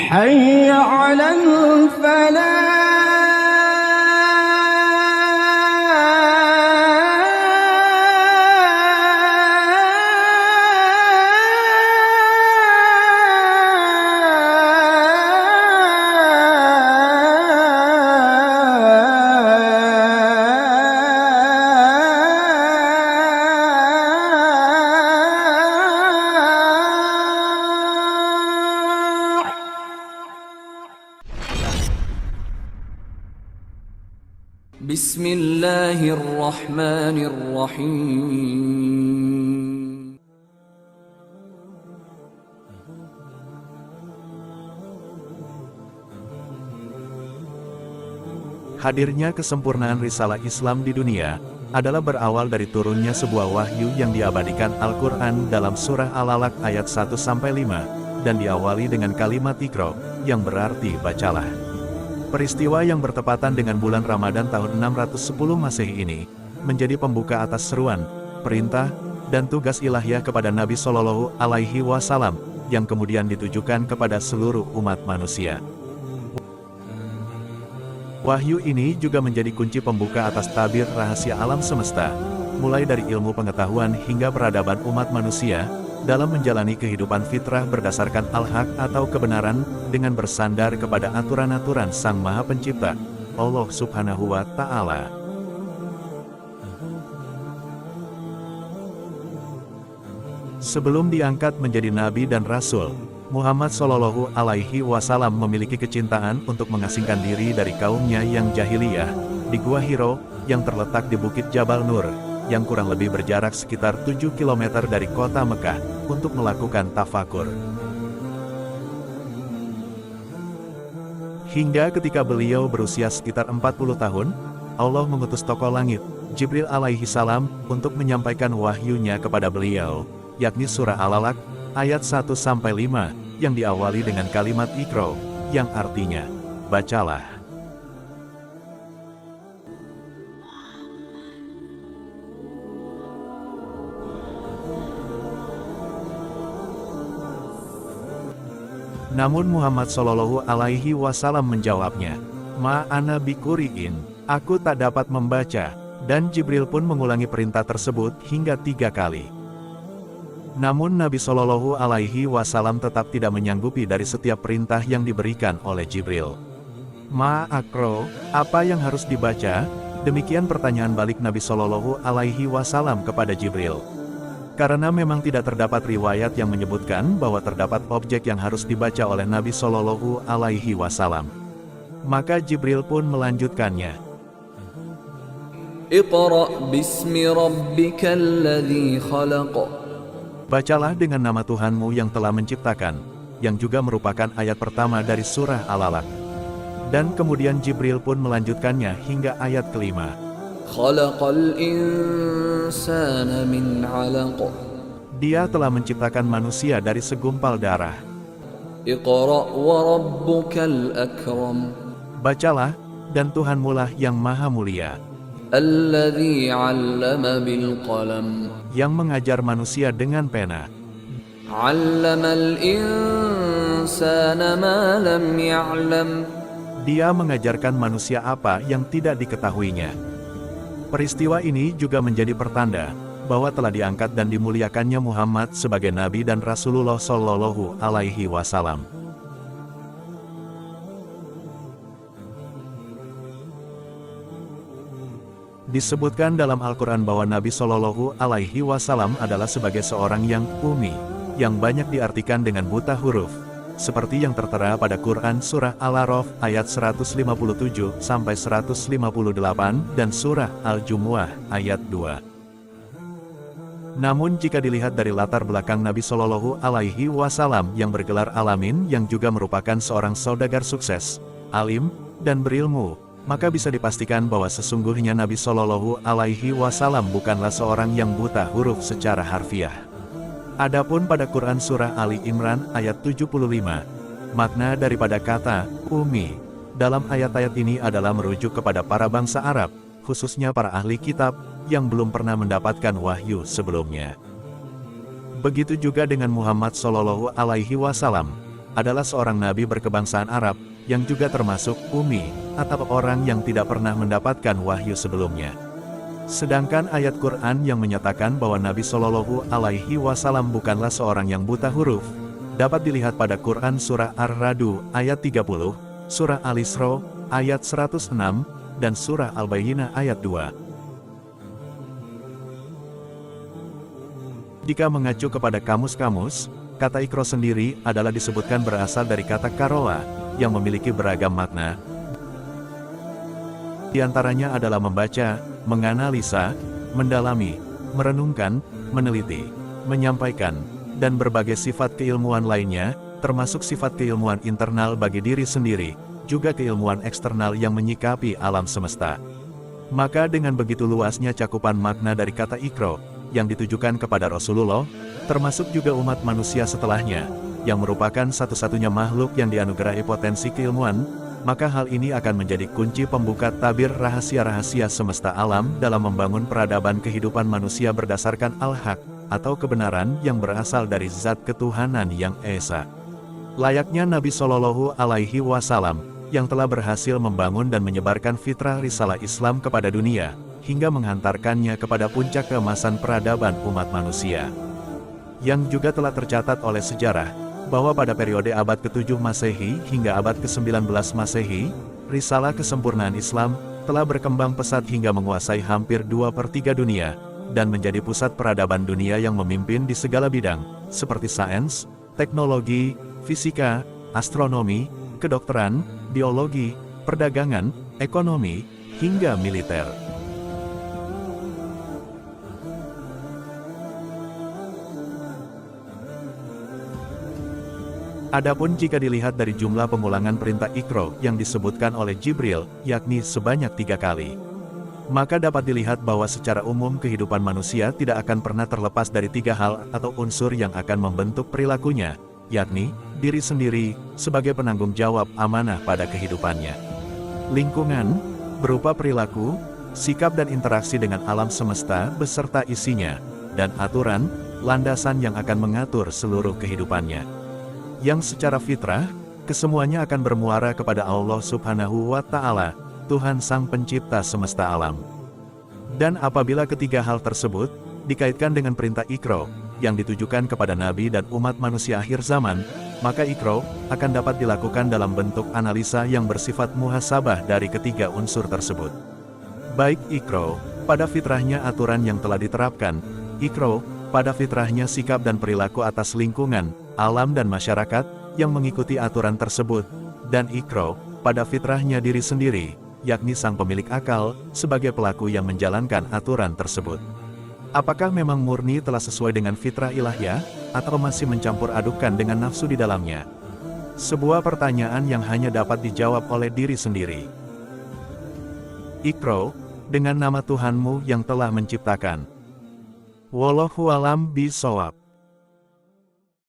حي على بسم الله الرحمن الرحيم. Hadirnya kesempurnaan risalah Islam di dunia adalah berawal dari turunnya sebuah wahyu yang diabadikan Al-Quran dalam surah Al-Alaq ayat 1-5 dan diawali dengan kalimat Iqra yang berarti bacalah. Peristiwa yang bertepatan dengan bulan Ramadan tahun 610 Masehi ini menjadi pembuka atas seruan, perintah, dan tugas ilahiyah kepada Nabi Shallallahu Alaihi Wasallam yang kemudian ditujukan kepada seluruh umat manusia. Wahyu ini juga menjadi kunci pembuka atas tabir rahasia alam semesta, mulai dari ilmu pengetahuan hingga peradaban umat manusia, dalam menjalani kehidupan fitrah berdasarkan al-haq atau kebenaran, dengan bersandar kepada aturan-aturan Sang Maha Pencipta, Allah Subhanahu wa Ta'ala. Sebelum diangkat menjadi nabi dan rasul, Muhammad Shallallahu Alaihi Wasallam memiliki kecintaan untuk mengasingkan diri dari kaumnya yang jahiliyah, di Gua Hiro, yang terletak di Bukit Jabal Nur, yang kurang lebih berjarak sekitar 7 km dari kota Mekah, untuk melakukan tafakur. Hingga ketika beliau berusia sekitar 40 tahun, Allah mengutus tokoh langit, Jibril alaihi salam, untuk menyampaikan wahyunya kepada beliau, yakni surah Al-Alaq, ayat 1-5, yang diawali dengan kalimat Iqra, yang artinya, bacalah. Namun Muhammad Shallallahu Alaihi Wasallam menjawabnya, "Ma ana biquri'in, aku tak dapat membaca," dan Jibril pun mengulangi perintah tersebut hingga 3 kali. Namun Nabi Shallallahu Alaihi Wasallam tetap tidak menyanggupi dari setiap perintah yang diberikan oleh Jibril. "Ma aqra, apa yang harus dibaca?" Demikian pertanyaan balik Nabi Shallallahu Alaihi Wasallam kepada Jibril. Karena memang tidak terdapat riwayat yang menyebutkan bahwa terdapat objek yang harus dibaca oleh Nabi Shallallahu Alaihi Wasallam. Maka Jibril pun melanjutkannya. Iqra bismi rabbikal ladzi khalaq. Bacalah dengan nama Tuhanmu yang telah menciptakan, yang juga merupakan ayat pertama dari surah Al-Alaq. Dan kemudian Jibril pun melanjutkannya hingga ayat kelima. Khalaqal insana min 'alaq. Dia telah menciptakan manusia dari segumpal darah. Iqra wa rabbukal akram. Bacalah, dan Tuhanmulah yang maha mulia. Alladzi 'allama bil qalam. Yang mengajar manusia dengan pena. 'Allamal insana ma lam ya'lam. Dia mengajarkan manusia apa yang tidak diketahuinya. Peristiwa ini juga menjadi pertanda bahwa telah diangkat dan dimuliakannya Muhammad sebagai Nabi dan Rasulullah Shallallahu Alaihi Wasallam. Disebutkan dalam Al-Quran bahwa Nabi Shallallahu Alaihi Wasallam adalah sebagai seorang yang ummi, yang banyak diartikan dengan buta huruf, seperti yang tertera pada Quran Surah Al-A'raf ayat 157-158 dan Surah Al-Jumu'ah ayat 2. Namun jika dilihat dari latar belakang Nabi Shallallahu Alaihi Wasallam yang bergelar Alamin, yang juga merupakan seorang saudagar sukses, alim, dan berilmu, maka bisa dipastikan bahwa sesungguhnya Nabi Shallallahu Alaihi Wasallam bukanlah seorang yang buta huruf secara harfiah. Adapun pada Quran Surah Ali Imran ayat 75, makna daripada kata ummi dalam ayat-ayat ini adalah merujuk kepada para bangsa Arab, khususnya para ahli kitab, yang belum pernah mendapatkan wahyu sebelumnya. Begitu juga dengan Muhammad Shallallahu Alaihi Wasallam. adalah seorang nabi berkebangsaan Arab, yang juga termasuk ummi, atau orang yang tidak pernah mendapatkan wahyu sebelumnya. Sedangkan ayat Quran yang menyatakan bahwa Nabi Shallallahu Alaihi Wasallam bukanlah seorang yang buta huruf, dapat dilihat pada Quran Surah Ar-Ra'd ayat 30, Surah Al-Isra ayat 106, dan Surah Al-Bayyinah ayat 2. Jika mengacu kepada kamus-kamus, kata Iqra sendiri adalah disebutkan berasal dari kata karoa, yang memiliki beragam makna. Di antaranya adalah membaca, menganalisa, mendalami, merenungkan, meneliti, menyampaikan, dan berbagai sifat keilmuan lainnya, termasuk sifat keilmuan internal bagi diri sendiri, juga keilmuan eksternal yang menyikapi alam semesta. Maka dengan begitu luasnya cakupan makna dari kata Iqra, yang ditujukan kepada Rasulullah, termasuk juga umat manusia setelahnya, yang merupakan satu-satunya makhluk yang dianugerahi potensi keilmuan, maka hal ini akan menjadi kunci pembuka tabir rahasia-rahasia semesta alam dalam membangun peradaban kehidupan manusia berdasarkan al-haq, atau kebenaran yang berasal dari zat ketuhanan yang esa. Layaknya Nabi Shallallahu Alaihi Wasallam, yang telah berhasil membangun dan menyebarkan fitrah risalah Islam kepada dunia, hingga menghantarkannya kepada puncak keemasan peradaban umat manusia. Yang juga telah tercatat oleh sejarah, bahwa pada periode abad ke-7 Masehi hingga abad ke-19 Masehi, risalah kesempurnaan Islam telah berkembang pesat hingga menguasai hampir 2/3 dunia, dan menjadi pusat peradaban dunia yang memimpin di segala bidang, seperti sains, teknologi, fisika, astronomi, kedokteran, biologi, perdagangan, ekonomi, hingga militer. Adapun jika dilihat dari jumlah pengulangan perintah Iqra yang disebutkan oleh Jibril, yakni sebanyak 3 kali, maka dapat dilihat bahwa secara umum kehidupan manusia tidak akan pernah terlepas dari 3 hal atau unsur yang akan membentuk perilakunya, yakni diri sendiri sebagai penanggung jawab amanah pada kehidupannya, lingkungan berupa perilaku, sikap dan interaksi dengan alam semesta beserta isinya, dan aturan, landasan yang akan mengatur seluruh kehidupannya, yang secara fitrah, kesemuanya akan bermuara kepada Allah Subhanahu wa Ta'ala, Tuhan Sang Pencipta semesta alam. Dan apabila ketiga hal tersebut dikaitkan dengan perintah Iqra yang ditujukan kepada Nabi dan umat manusia akhir zaman, maka Iqra akan dapat dilakukan dalam bentuk analisa yang bersifat muhasabah dari ketiga unsur tersebut. Baik Iqra pada fitrahnya aturan yang telah diterapkan, Iqra pada fitrahnya sikap dan perilaku atas lingkungan, alam dan masyarakat yang mengikuti aturan tersebut, dan Iqra pada fitrahnya diri sendiri, yakni sang pemilik akal, sebagai pelaku yang menjalankan aturan tersebut. Apakah memang murni telah sesuai dengan fitrah ilahiyah, atau masih mencampur adukkan dengan nafsu di dalamnya? Sebuah pertanyaan yang hanya dapat dijawab oleh diri sendiri. Iqra, dengan nama Tuhanmu yang telah menciptakan. Wallahu a'lam bishawab.